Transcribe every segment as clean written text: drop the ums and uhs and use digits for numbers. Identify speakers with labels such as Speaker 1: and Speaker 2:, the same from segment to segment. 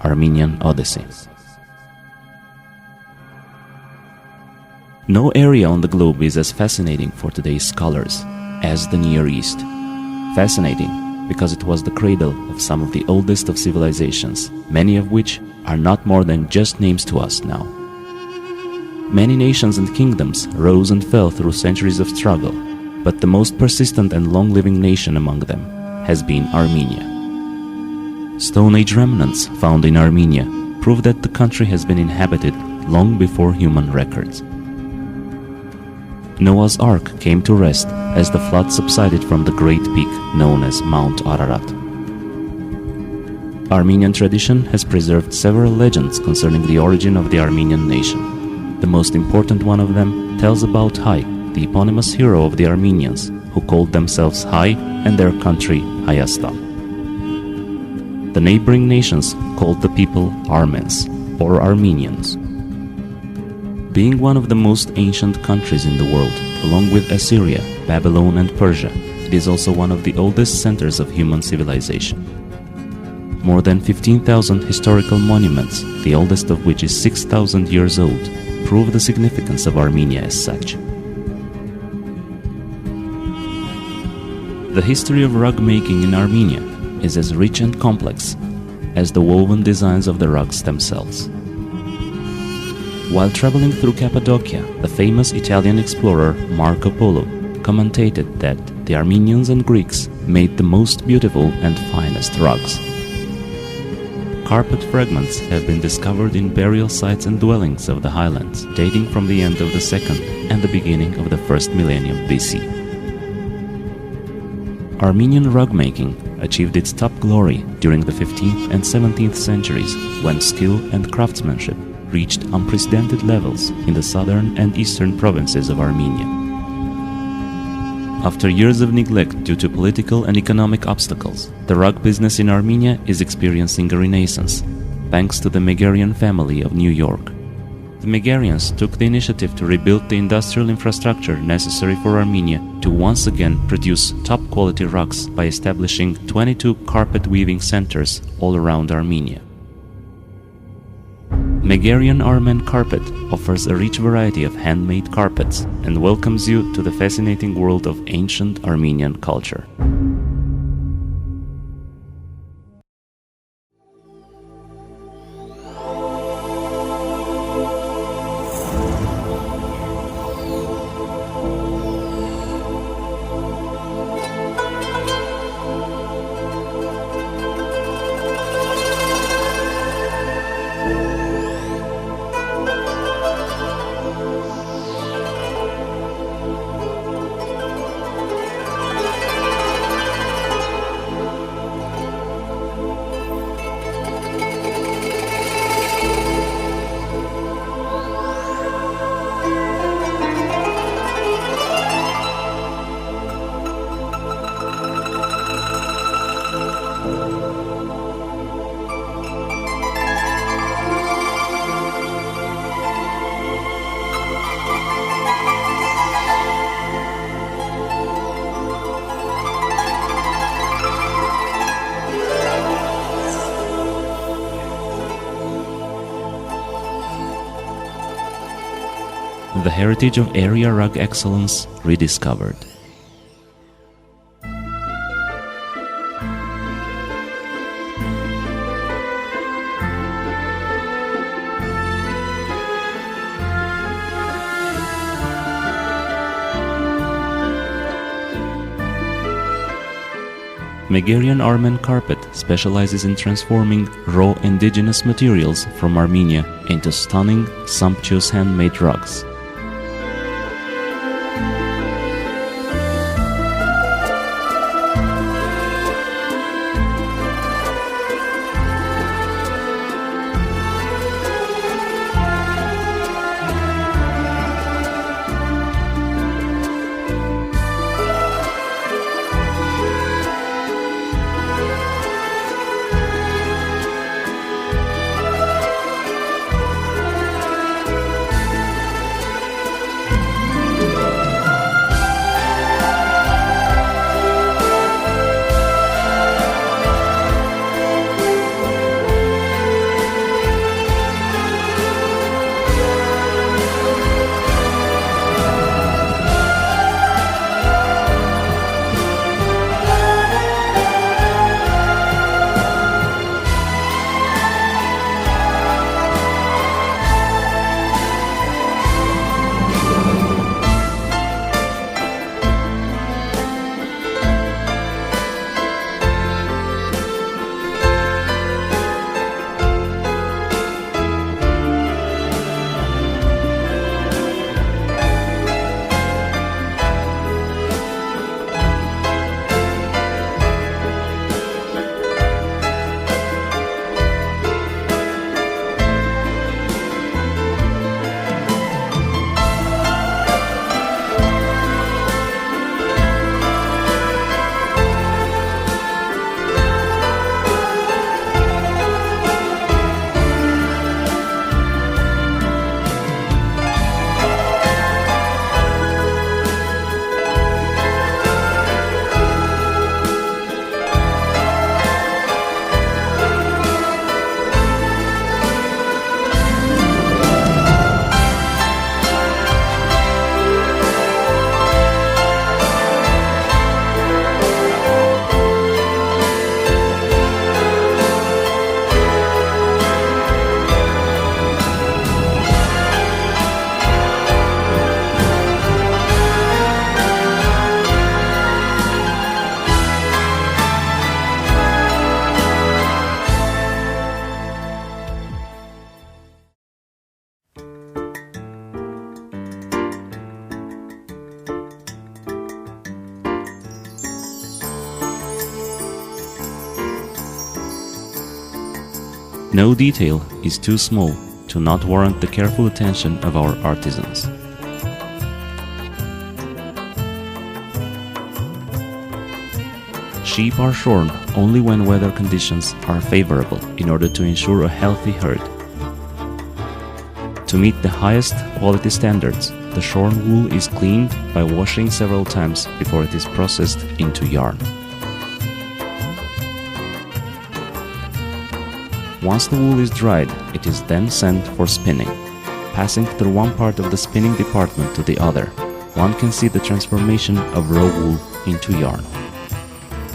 Speaker 1: Armenian Odyssey. No area on the globe is as fascinating for today's scholars as the Near East. Fascinating because it was the cradle of some of the oldest of civilizations, many of which are not more than just names to us now. Many nations and kingdoms rose and fell through centuries of struggle, but the most persistent and long-living nation among them has been Armenia. Stone Age remnants found in Armenia prove that the country has been inhabited long before human records. Noah's Ark came to rest as the flood subsided from the great peak known as Mount Ararat. Armenian tradition has preserved several legends concerning the origin of the Armenian nation. The most important one of them tells about Hai, the eponymous hero of the Armenians, who called themselves Hai and their country Hayastan. The neighboring nations called the people Armens or Armenians. Being one of the most ancient countries in the world, along with Assyria, Babylon and Persia, it is also one of the oldest centers of human civilization. More than 15,000 historical monuments, the oldest of which is 6,000 years old, prove the significance of Armenia as such. The history of rug making in Armenia is as rich and complex as the woven designs of the rugs themselves. While traveling through Cappadocia, the famous Italian explorer Marco Polo commentated that the Armenians and Greeks made the most beautiful and finest rugs. Carpet fragments have been discovered in burial sites and dwellings of the highlands, dating from the end of the 2nd and the beginning of the 1st millennium BC. Armenian rug making achieved its top glory during the 15th and 17th centuries, when skill and craftsmanship reached unprecedented levels in the southern and eastern provinces of Armenia. After years of neglect due to political and economic obstacles, the rug business in Armenia is experiencing a renaissance, thanks to the Megerian family of New York. The Megerians took the initiative to rebuild the industrial infrastructure necessary for Armenia to once again produce top-quality rugs by establishing 22 carpet weaving centers all around Armenia. Megerian Armen Carpet offers a rich variety of handmade carpets and welcomes you to the fascinating world of ancient Armenian culture. The heritage of area rug excellence rediscovered. Megerian Armen Carpet specializes in transforming raw indigenous materials from Armenia into stunning, sumptuous handmade rugs. No detail is too small to not warrant the careful attention of our artisans. Sheep are shorn only when weather conditions are favorable in order to ensure a healthy herd. To meet the highest quality standards, the shorn wool is cleaned by washing several times before it is processed into yarn. Once the wool is dried, it is then sent for spinning. Passing through one part of the spinning department to the other, one can see the transformation of raw wool into yarn.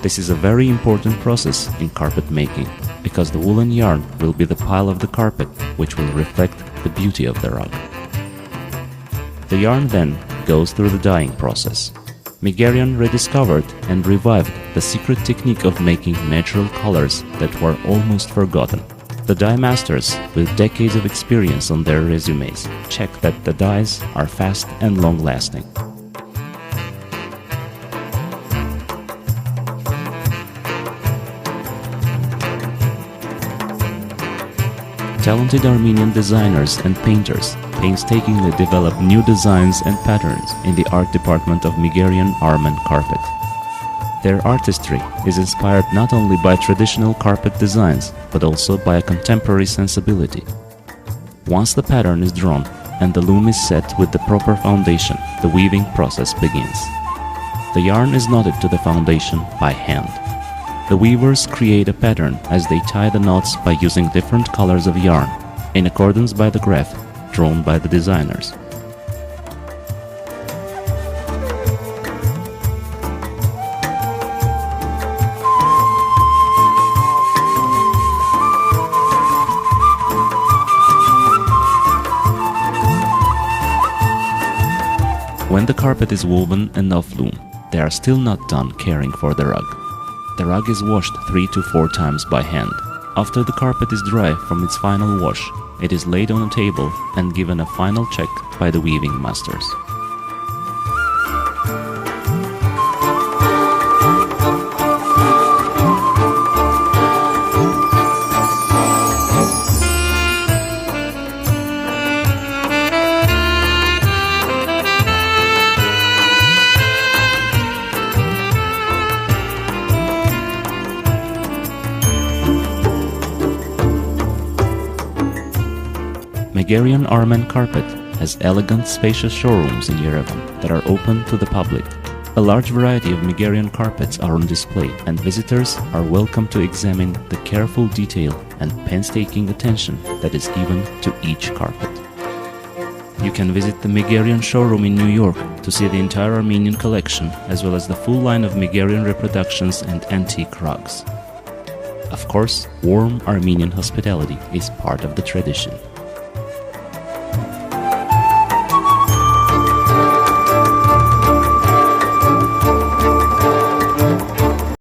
Speaker 1: This is a very important process in carpet making, because the woolen yarn will be the pile of the carpet, which will reflect the beauty of the rug. The yarn then goes through the dyeing process. Megerian rediscovered and revived the secret technique of making natural colors that were almost forgotten. The dye masters, with decades of experience on their resumes, check that the dyes are fast and long-lasting. Talented Armenian designers and painters painstakingly develop new designs and patterns in the art department of Megerian Armen carpet. Their artistry is inspired not only by traditional carpet designs, but also by a contemporary sensibility. Once the pattern is drawn and the loom is set with the proper foundation, the weaving process begins. The yarn is knotted to the foundation by hand. The weavers create a pattern as they tie the knots by using different colors of yarn, in accordance by the graph drawn by the designers. When the carpet is woven and off-loom, they are still not done caring for the rug. The rug is washed 3 to 4 times by hand. After the carpet is dry from its final wash, it is laid on a table and given a final check by the weaving masters. Megerian Armen carpet has elegant, spacious showrooms in Yerevan that are open to the public. A large variety of Megerian carpets are on display, and visitors are welcome to examine the careful detail and painstaking attention that is given to each carpet. You can visit the Megerian showroom in New York to see the entire Armenian collection, as well as the full line of Megerian reproductions and antique rugs. Of course, warm Armenian hospitality is part of the tradition.